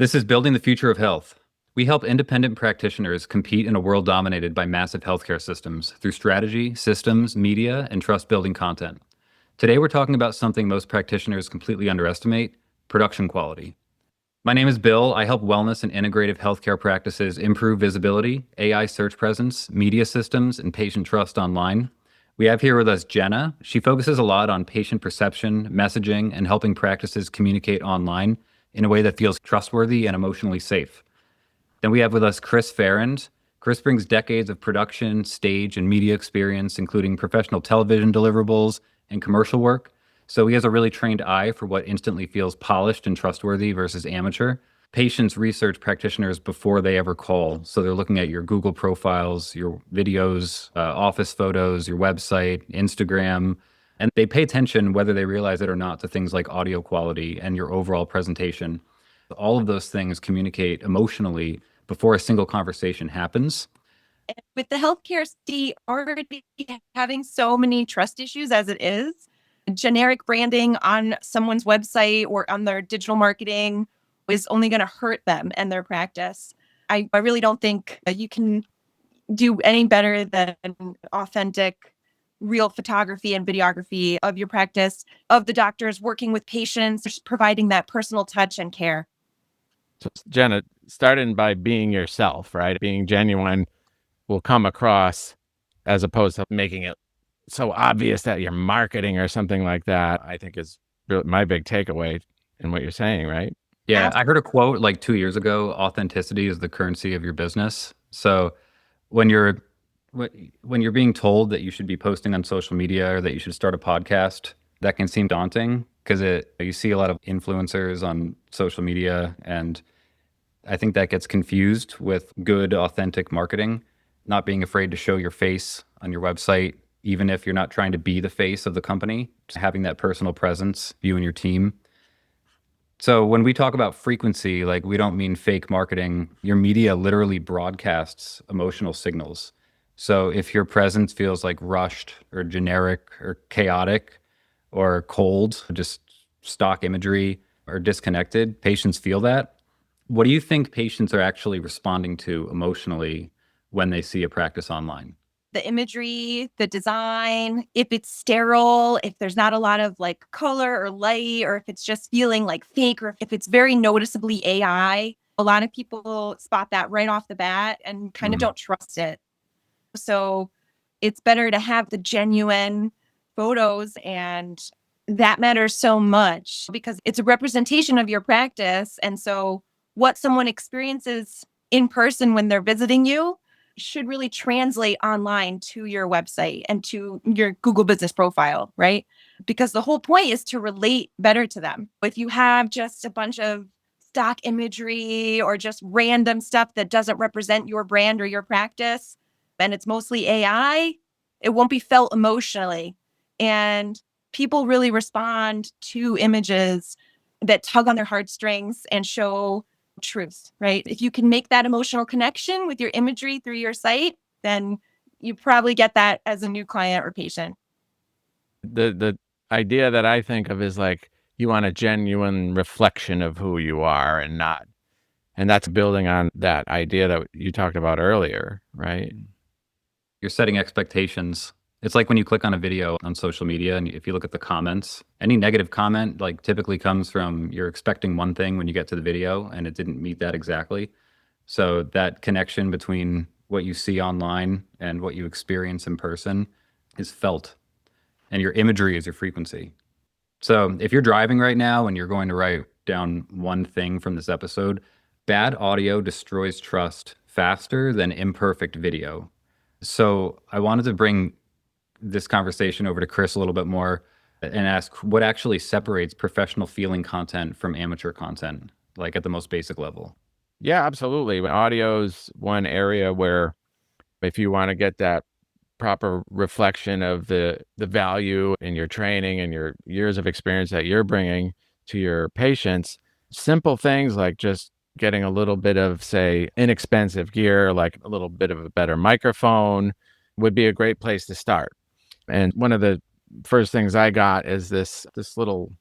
This is Building the Future of Health. We help independent practitioners compete in a world dominated by massive healthcare systems through strategy, systems, media, and trust building content. Today, we're talking about something most practitioners completely underestimate: production quality. My name is Bill. I help wellness and integrative healthcare practices improve visibility, AI search presence, media systems, and patient trust online. We have here with us Jenna. She focuses a lot on patient perception, messaging, and helping practices communicate online in a way that feels trustworthy and emotionally safe. Then we have with us Chris Farrand. Chris brings decades of production, stage, and media experience, including professional television deliverables and commercial work. So he has a really trained eye for what instantly feels polished and trustworthy versus amateur. Patients research practitioners before they ever call. So they're looking at your Google profiles, your videos, office photos, your website, Instagram, and they pay attention, whether they realize it or not, to things like audio quality and your overall presentation. All of those things communicate emotionally before a single conversation happens. With the healthcare state already having so many trust issues as it is, generic branding on someone's website or on their digital marketing is only going to hurt them and their practice. I really don't think that you can do any better than authentic, real photography and videography of your practice, of the doctors working with patients, just providing that personal touch and care. So, Jenna, starting by being yourself, right? Being genuine will come across, as opposed to making it so obvious that you're marketing or something like that, I think is really my big takeaway in what you're saying, right? Yeah, I heard a quote like 2 years ago: authenticity is the currency of your business. So when you're when you're being told that you should be posting on social media or that you should start a podcast, that can seem daunting because you see a lot of influencers on social media, and I think that gets confused with good, authentic marketing. Not being afraid to show your face on your website, even if you're not trying to be the face of the company, just having that personal presence, you and your team. So when we talk about frequency, like, we don't mean fake marketing. Your media literally broadcasts emotional signals. So if your presence feels like rushed or generic or chaotic or cold, just stock imagery or disconnected, patients feel that. What do you think patients are actually responding to emotionally when they see a practice online? The imagery, the design, if it's sterile, if there's not a lot of like color or light, or if it's just feeling like fake, or if it's very noticeably AI, a lot of people spot that right off the bat and kind of don't trust it. So it's better to have the genuine photos, and that matters so much because it's a representation of your practice. And so what someone experiences in person when they're visiting you should really translate online to your website and to your Google business profile, right? Because the whole point is to relate better to them. If you have just a bunch of stock imagery or just random stuff that doesn't represent your brand or your practice, and it's mostly AI, it won't be felt emotionally. And people really respond to images that tug on their heartstrings and show truth, right? If you can make that emotional connection with your imagery through your site, then you probably get that as a new client or patient. The idea that I think of is like you want a genuine reflection of who you are and that's building on that idea that you talked about earlier, right? You're setting expectations. It's like when you click on a video on social media and if you look at the comments, any negative comment like typically comes from you're expecting one thing when you get to the video and it didn't meet that exactly. So that connection between what you see online and what you experience in person is felt, and your imagery is your frequency. So if you're driving right now and you're going to write down one thing from this episode: bad audio destroys trust faster than imperfect video. So I wanted to bring this conversation over to Chris a little bit more and ask what actually separates professional feeling content from amateur content, like at the most basic level. Yeah, absolutely. Audio's one area where if you want to get that proper reflection of the value in your training and your years of experience that you're bringing to your patients, simple things like just getting a little bit of, say, inexpensive gear, like a little bit of a better microphone would be a great place to start. And one of the first things I got is this little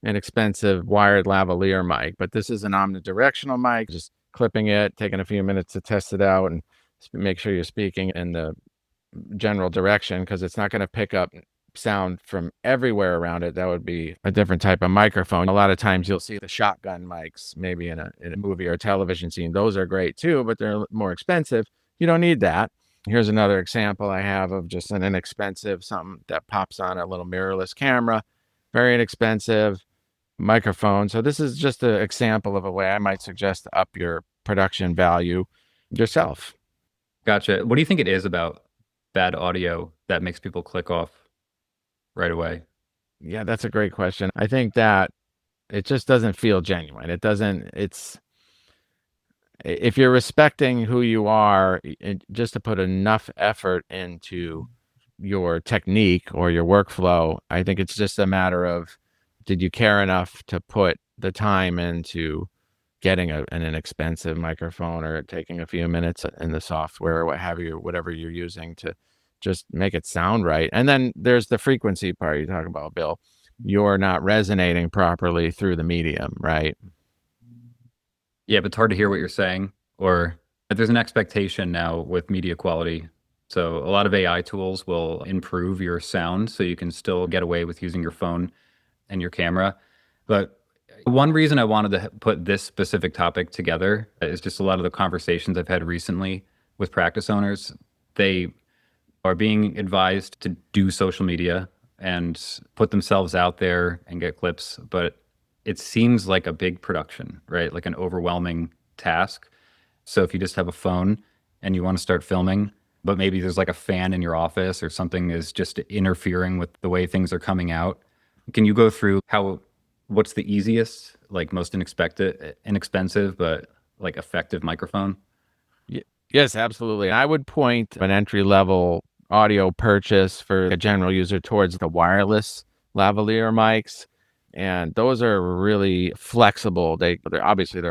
inexpensive wired lavalier mic, but this is an omnidirectional mic, just clipping it, taking a few minutes to test it out and make sure you're speaking in the general direction, because it's not going to pick up sound from everywhere around it. That would be a different type of microphone. A lot of times you'll see the shotgun mics, maybe in a movie or a television scene. Those are great too, but they're more expensive. You don't need that. Here's another example I have of just an inexpensive, something that pops on a little mirrorless camera, very inexpensive microphone. So this is just an example of a way I might suggest to up your production value yourself. Gotcha. What do you think it is about bad audio that makes people click off right away? Yeah, that's a great question. I think that it just doesn't feel genuine. If you're respecting who you are, just to put enough effort into your technique or your workflow, I think it's just a matter of, did you care enough to put the time into getting an inexpensive microphone, or taking a few minutes in the software or what have you, whatever you're using to just make it sound right. And then there's the frequency part you talk about, Bill. You're not resonating properly through the medium, right? Yeah, but it's hard to hear what you're saying, or there's an expectation now with media quality. So a lot of AI tools will improve your sound so you can still get away with using your phone and your camera. But one reason I wanted to put this specific topic together is just a lot of the conversations I've had recently with practice owners. They are being advised to do social media and put themselves out there and get clips, but it seems like a big production, right? Like an overwhelming task. So if you just have a phone and you want to start filming, but maybe there's like a fan in your office or something is just interfering with the way things are coming out. Can you go through what's the easiest, like most inexpensive, but like effective microphone? Yes, absolutely. I would point an entry-level audio purchase for a general user towards the wireless lavalier mics. And those are really flexible. They're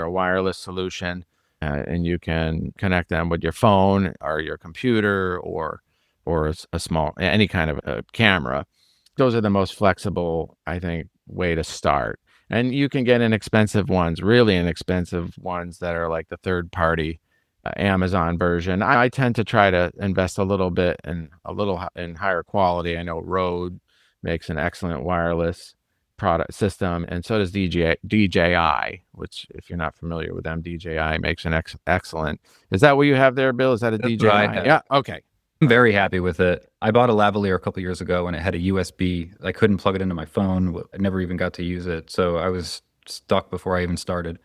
a wireless solution, and you can connect them with your phone or your computer or a small, any kind of a camera. Those are the most flexible, I think, way to start. And you can get inexpensive ones, really inexpensive ones that are like the third party Amazon version. I tend to try to invest a little bit in higher quality. I know Rode makes an excellent wireless product system, and so does DJI, which, if you're not familiar with them, DJI makes an excellent. Is that what you have there, Bill? Is that a That's DJI? what I have. Yeah. Okay. I'm very happy with it. I bought a lavalier a couple years ago and it had a USB. I couldn't plug it into my phone. I never even got to use it. So I was stuck before I even started.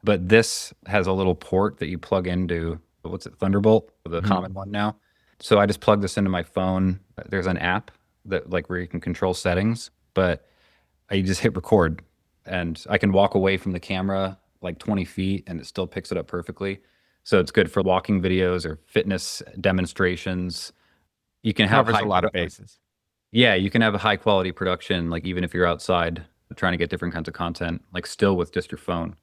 But this has a little port that you plug into, what's it, Thunderbolt, the common one now. So I just plug this into my phone. There's an app that like where you can control settings, but I just hit record and I can walk away from the camera like 20 feet and it still picks it up perfectly. So it's good for walking videos or fitness demonstrations. You can have Covers a lot of bases. Yeah, you can have a high quality production, like even if you're outside trying to get different kinds of content, like still with just your phone.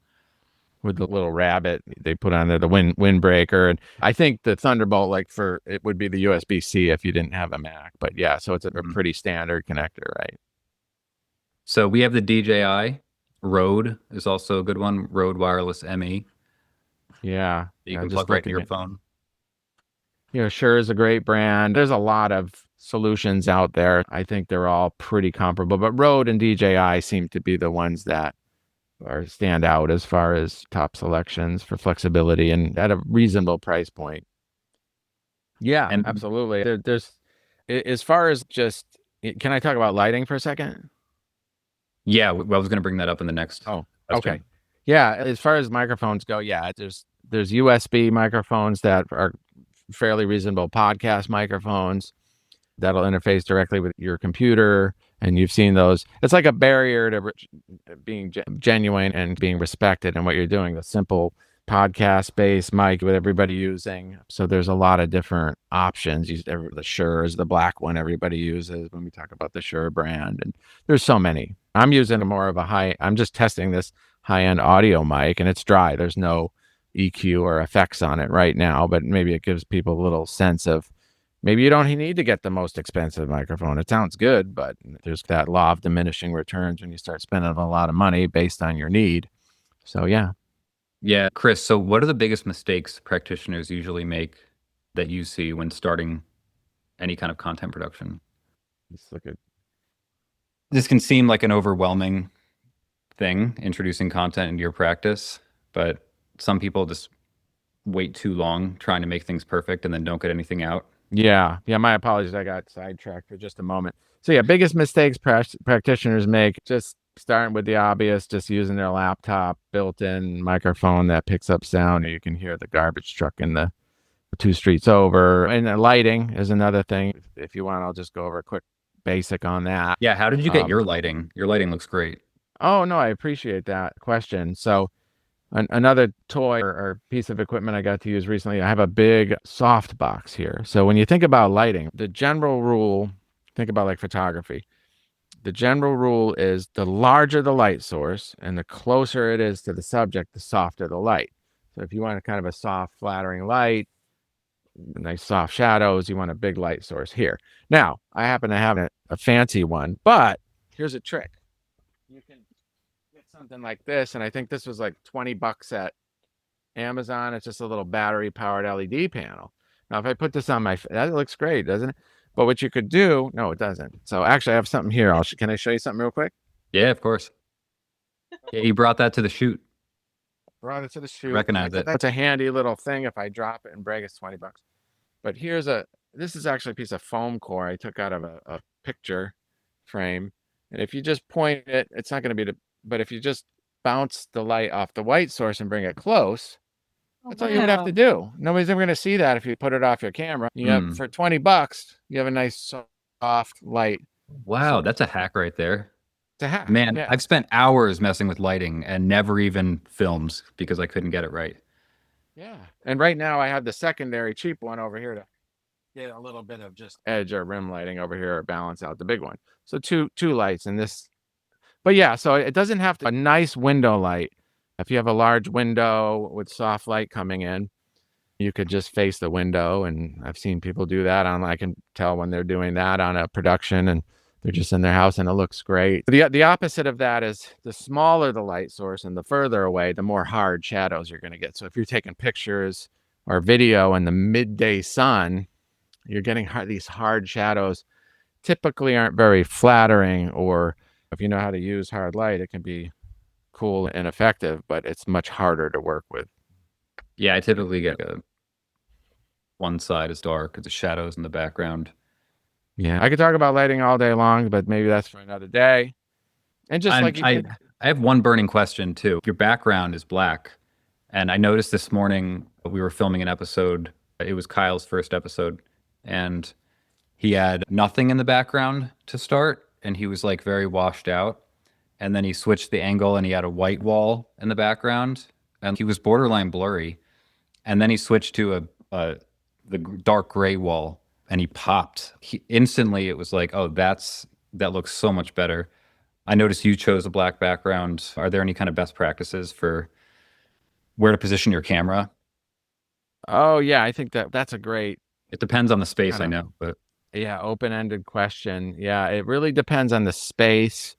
With the little rabbit they put on there, the windbreaker. And I think the Thunderbolt, it would be the USB-C if you didn't have a Mac. But yeah, so it's a pretty standard connector, right? So we have the DJI. Rode is also a good one. Rode Wireless ME. Yeah. You can plug right to your phone. Shure is a great brand. There's a lot of solutions out there. I think they're all pretty comparable, but Rode and DJI seem to be the ones that stand out as far as top selections for flexibility and at a reasonable price point. Yeah, and absolutely. There's as far as can I talk about lighting for a second? Yeah, I was going to bring that up in the next. Oh, okay. Yeah, as far as microphones go, yeah, there's USB microphones that are fairly reasonable podcast microphones that'll interface directly with your computer. And you've seen those. It's like a barrier to being genuine and being respected in what you're doing. The simple podcast-based mic with everybody using. So there's a lot of different options. The Shure is the black one everybody uses when we talk about the Shure brand. And there's so many. I'm using I'm just testing this high-end audio mic, and it's dry. There's no EQ or effects on it right now, but maybe it gives people a little sense of Maybe you don't need to get the most expensive microphone. It sounds good, but there's that law of diminishing returns when you start spending a lot of money based on your need. So yeah. Yeah, Chris, so what are the biggest mistakes practitioners usually make that you see when starting any kind of content production? Let's look at. This can seem like an overwhelming thing, introducing content into your practice, but some people just wait too long trying to make things perfect and then don't get anything out. Yeah. My apologies. I got sidetracked for just a moment. So yeah, biggest mistakes practitioners make, just starting with the obvious, just using their laptop, built-in microphone that picks up sound, or you can hear the garbage truck in the 2 streets over. And the lighting is another thing. If you want, I'll just go over a quick basic on that. Yeah, how did you get your lighting? Your lighting looks great. Oh, no, I appreciate that question. So another toy or piece of equipment I got to use recently, I have a big soft box here. So when you think about lighting, the general rule, think about like photography. The general rule is the larger the light source and the closer it is to the subject, the softer the light. So if you want a kind of a soft, flattering light, nice soft shadows, you want a big light source here. Now, I happen to have a fancy one, but here's a trick. You can get something like this, and I think this was like $20 at Amazon. It's just a little battery powered LED panel. Now, if I put this on that looks great, doesn't it? But what you could do, no, it doesn't. So actually, I have something here. Can I show you something real quick? Yeah, of course. Yeah, you brought that to the shoot. Brought it to the shoot. Recognize it. That's a handy little thing. If I drop it and break, it's $20. But this is actually a piece of foam core I took out of a picture frame. And if you just point it, it's not going to be but if you just bounce the light off the white source and bring it close, that's all you would have to do. Nobody's ever going to see that if you put it off your camera. You have, for $20, you have a nice soft light. Wow, that's a hack right there. It's a hack. Man, yeah. I've spent hours messing with lighting and never even filmed because I couldn't get it right. Yeah. And right now I have the secondary cheap one over here to get a little bit of just edge or rim lighting over here or balance out the big one. So two lights in this. But yeah, so it doesn't have to a nice window light. If you have a large window with soft light coming in, you could just face the window. And I've seen people do that I can tell when they're doing that on a production and they're just in their house and it looks great. The opposite of that is the smaller the light source and the further away, the more hard shadows you're going to get. So if you're taking pictures or video in the midday sun, you're getting these hard shadows. Typically aren't very flattering, or if you know how to use hard light, it can be cool and effective, but it's much harder to work with. Yeah, I typically get one side is dark, the shadows in the background. Yeah, I could talk about lighting all day long, but maybe that's for another day. And just I have one burning question too. Your background is black, and I noticed this morning we were filming an episode. It was Kyle's first episode, and he had nothing in the background to start, and he was like very washed out. And then he switched the angle, and he had a white wall in the background, and he was borderline blurry. And then he switched to the dark gray wall, and he popped. Instantly, it was like, oh, that looks so much better. I noticed you chose a black background. Are there any kind of best practices for where to position your camera? Oh yeah, I think that's a great. It depends on the space, I know, but yeah, open-ended question. Yeah, it really depends on the space,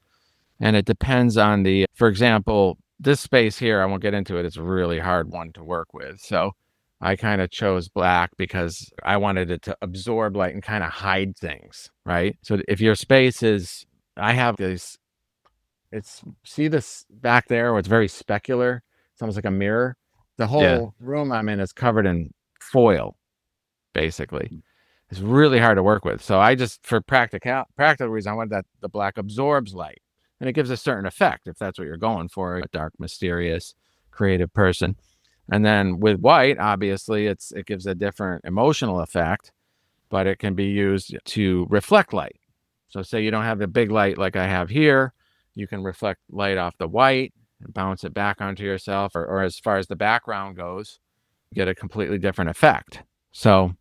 and it depends on for example, this space here, I won't get into it. It's a really hard one to work with. So I kind of chose black because I wanted it to absorb light and kind of hide things, right? So if your space is, I have this, see this back there where it's very specular? It's almost like a mirror. The whole room I'm in is covered in foil, basically. It's really hard to work with. So I just, for practical reason, I wanted that the black absorbs light. And it gives a certain effect if that's what you're going for, a dark, mysterious, creative person. And then with white, obviously, it gives a different emotional effect, but it can be used to reflect light. So say you don't have the big light like I have here, you can reflect light off the white and bounce it back onto yourself, or as far as the background goes, get a completely different effect. So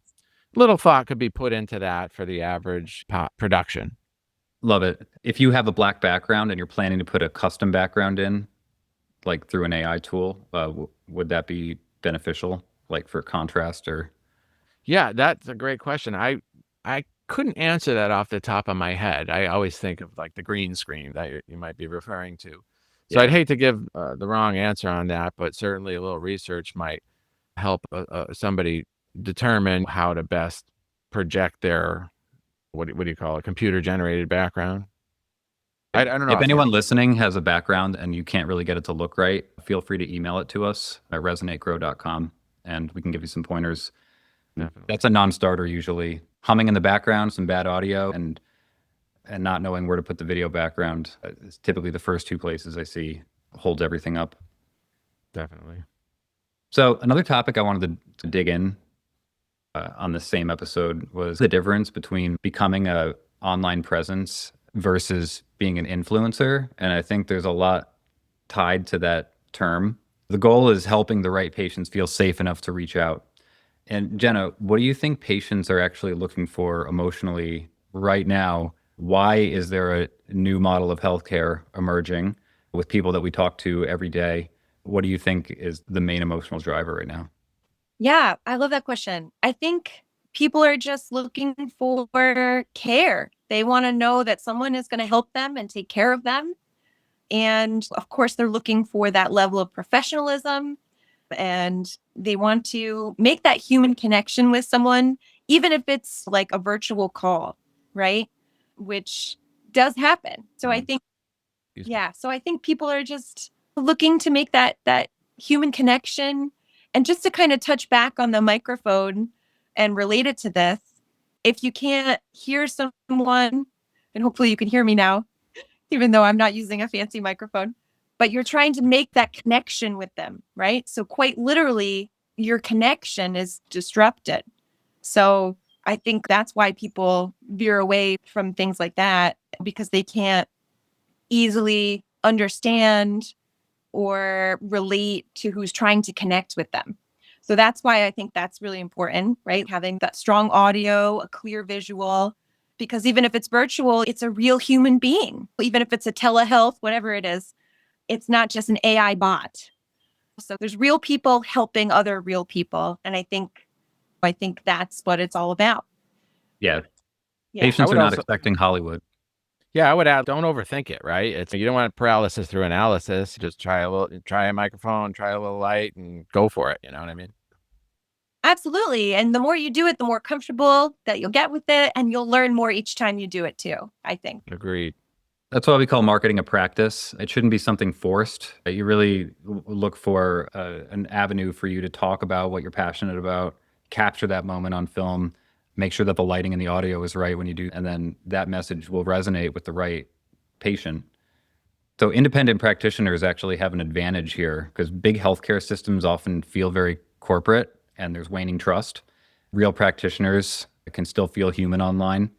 little thought could be put into that for the average production. Love it. If you have a black background and you're planning to put a custom background in, like through an AI tool, would that be beneficial, like for contrast or? Yeah, that's a great question. I couldn't answer that off the top of my head. I always think of like the green screen that you might be referring to. So I'd Yeah. hate to give the wrong answer on that, but certainly a little research might help somebody determine how to best project their what do you call it, computer generated background. I don't know If if anyone listening has a background and you can't really get it to look right, feel free to email it to us at resonategrow.com and we can give you some pointers. definitely. That's a non-starter usually. Humming in the background, some bad audio, and not knowing where to put the video background is typically the first two places I see holds everything up. Definitely. So another topic I wanted to dig in on this same episode was the difference between becoming a online presence versus being an influencer. And I think there's a lot tied to that term. The goal is helping the right patients feel safe enough to reach out. And Jenna, what do you think patients are actually looking for emotionally right now? Why is there a new model of healthcare emerging with people that we talk to every day? What do you think is the main emotional driver right now? Yeah, I love that question. I think people are just looking for care. They want to know that someone is going to help them and take care of them. And of course, they're looking for that level of professionalism and they want to make that human connection with someone, even if it's like a virtual call, right? Which does happen. So I think, Excuse me. yeah, so I think people are just looking to make that human connection. And just to kind of touch back on the microphone and relate it to this, if you can't hear someone, and hopefully you can hear me now, even though I'm not using a fancy microphone, but you're trying to make that connection with them, right? So quite literally, your connection is disrupted. So I think that's why people veer away from things like that because they can't easily understand or relate to who's trying to connect with them. So that's why I think that's really important, right? Having that strong audio, a clear visual, because even if it's virtual, it's a real human being. Even if it's a telehealth, whatever it is, it's not just an AI bot. So there's real people helping other real people. And I think that's what it's all about. Yeah, Yeah. I patients would are not also, expecting Hollywood. yeah, I would add, don't overthink it, right? It's you don't want paralysis through analysis. Just try a microphone, try a little light, and go for it. You know what I mean? Absolutely. And the more you do it, the more comfortable that you'll get with it. And you'll learn more each time you do it too, I think. Agreed. That's why we call marketing a practice. It shouldn't be something forced. You really look for an avenue for you to talk about what you're passionate about, capture that moment on film, make sure that the lighting and the audio is right when you do, and then that message will resonate with the right patient. So independent practitioners actually have an advantage here because big healthcare systems often feel very corporate and there's waning trust. Real practitioners can still feel human online.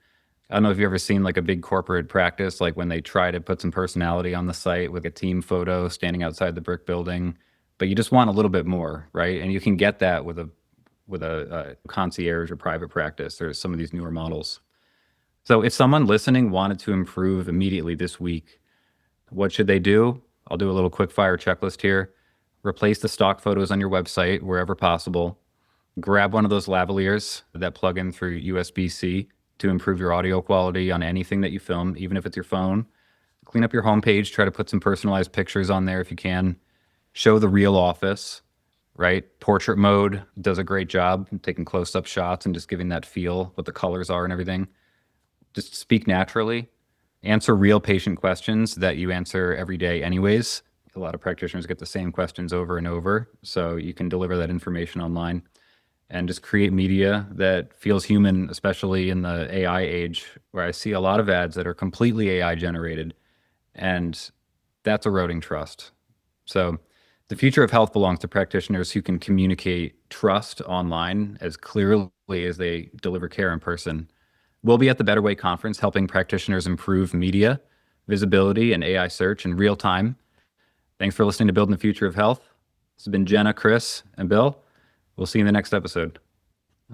I don't know if you've ever seen like a big corporate practice, like when they try to put some personality on the site with a team photo standing outside the brick building, but you just want a little bit more, right? And you can get that with a concierge or private practice. There's some of these newer models. So if someone listening wanted to improve immediately this week, what should they do? I'll do a little quick fire checklist here. Replace the stock photos on your website wherever possible. Grab one of those lavaliers that plug in through USB-C to improve your audio quality on anything that you film, even if it's your phone. Clean up your homepage. Try to put some personalized pictures on there if you can. Show the real office, right? Portrait mode does a great job taking close-up shots and just giving that feel, what the colors are and everything. Just speak naturally. Answer real patient questions that you answer every day anyways. A lot of practitioners get the same questions over and over, so you can deliver that information online and just create media that feels human, especially in the AI age where I see a lot of ads that are completely AI generated, and that's eroding trust. So the future of health belongs to practitioners who can communicate trust online as clearly as they deliver care in person. We'll be at the Better Way conference helping practitioners improve media, visibility, and AI search in real time. Thanks for listening to Building the Future of Health. This has been Jenna, Chris, and Bill. We'll see you in the next episode.